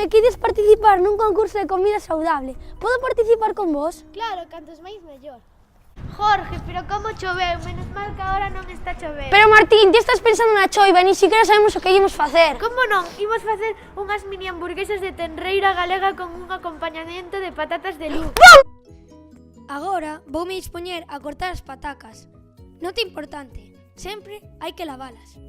Díxome que ides participar nun concurso de comida saudable. Podo participar con vos? Claro, cantos máis mellor. Jorge, pero como choveu? Menos mal que agora non está chovendo. Pero Martín, ti estás pensando na choiva e ni siquiera sabemos o que íamos facer. Como non? Imos facer unhas mini hamburguesas de tenreira galega con un acompañamento de patatas de luz. Agora voume dispoñer a cortar as patacas. Nota importante, sempre hai que lavalas.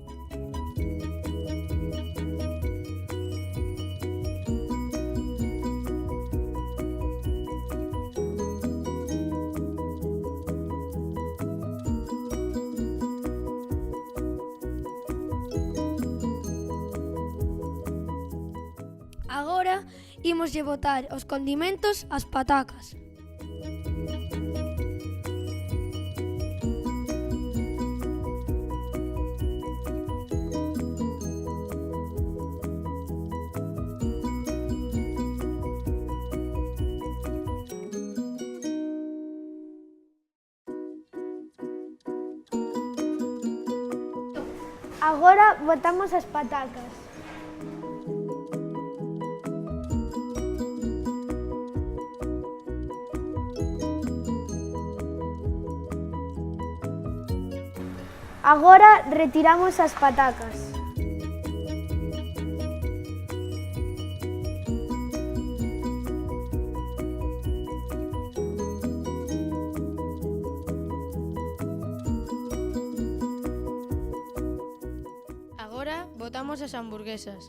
Agora imoslle botar os condimentos ás patacas. Agora botamos as patacas. Agora retiramos as patacas. Agora botamos as hamburguesas.